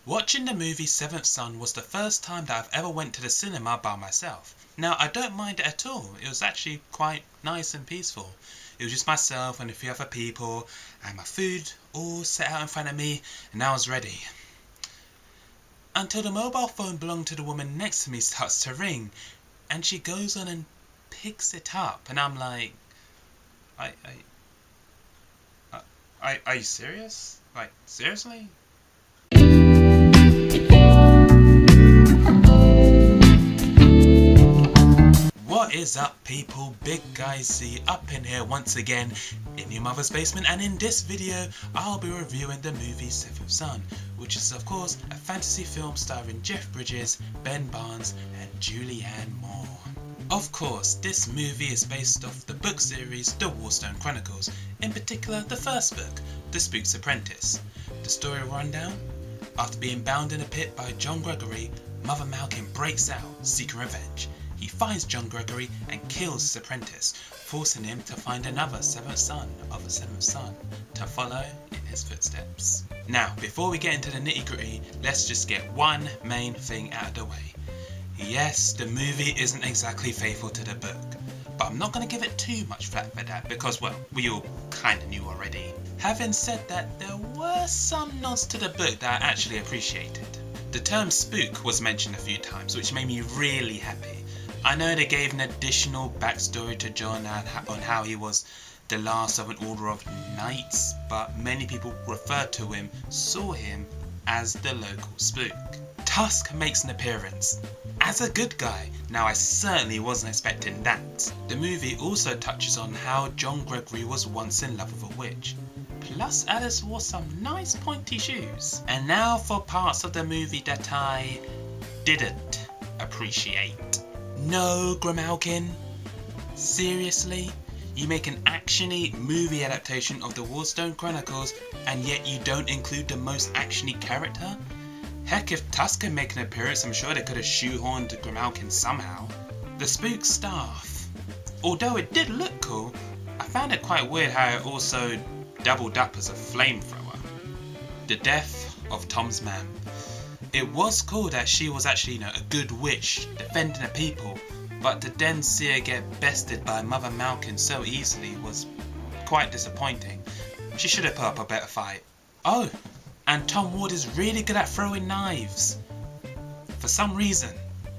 Watching the movie Seventh Son was the first time that I've ever went to the cinema by myself. Now, I don't mind it at all. It was actually quite nice and peaceful. It was just myself and a few other people, and my food all set out in front of me, and I was ready. Until the mobile phone belonging to the woman next to me starts to ring, and she goes on and picks it up, and I'm like, are you serious? Like, seriously? What is up, people? Big Guy C up in here once again in your mother's basement, and in this video I'll be reviewing the movie Seventh Son, which is of course a fantasy film starring Jeff Bridges, Ben Barnes and Julianne Moore. Of course, this movie is based off the book series The Warstone Chronicles, in particular the first book, The Spook's Apprentice. The story rundown: after being bound in a pit by John Gregory, Mother Malkin breaks out, seeking revenge. He finds John Gregory and kills his apprentice, forcing him to find another seventh son of a seventh son to follow in his footsteps. Now, before we get into the nitty gritty, let's just get one main thing out of the way. Yes, the movie isn't exactly faithful to the book, but I'm not going to give it too much flack for that because, well, we all kind of knew already. Having said that, there were some nods to the book that I actually appreciated. The term spook was mentioned a few times, which made me really happy. I know they gave an additional backstory to John on how he was the last of an order of knights, but many people saw him as the local spook. Tusk makes an appearance as a good guy. Now, I certainly wasn't expecting that. The movie also touches on how John Gregory was once in love with a witch. Plus, Alice wore some nice pointy shoes. And now for parts of the movie that I didn't appreciate. No, Grimalkin? Seriously? You make an actiony movie adaptation of the Warstone Chronicles and yet you don't include the most actiony character? Heck, if Tusk can make an appearance, I'm sure they could have shoehorned Grimalkin somehow. The Spook staff. Although it did look cool, I found it quite weird how it also doubled up as a flamethrower. The death of Tom's mum. It was cool that she was actually, a good witch defending the people, but to then see her get bested by Mother Malkin so easily was quite disappointing. She should have put up a better fight. Oh, and Tom Ward is really good at throwing knives. For some reason,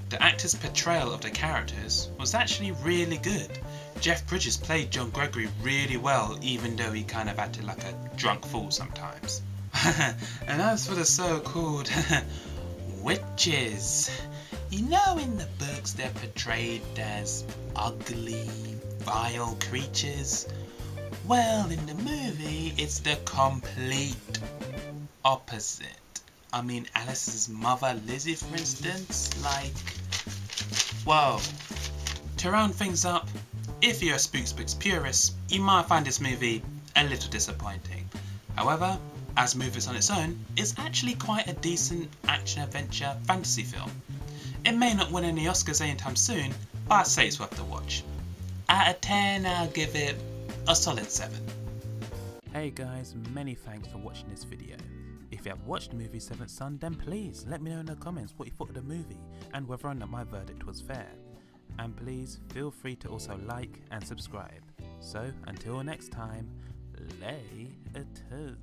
the actor's portrayal of the characters was actually really good. Jeff Bridges played John Gregory really well, even though he kind of acted like a drunk fool sometimes. And as for the so-called witches, in the books they're portrayed as ugly, vile creatures. Well, in the movie it's the complete opposite. I mean, Alice's mother Lizzie, for instance, whoa. To round things up, if you're a Spooks Books purist, you might find this movie a little disappointing. However, as movies on its own, it's actually quite a decent action-adventure fantasy film. It may not win any Oscars anytime soon, but I'd say it's worth the watch. Out of 10, I'll give it a solid 7. Hey guys, many thanks for watching this video. If you have watched the movie Seventh Son, then please let me know in the comments what you thought of the movie and whether or not my verdict was fair. And please feel free to also like and subscribe. So until next time, later.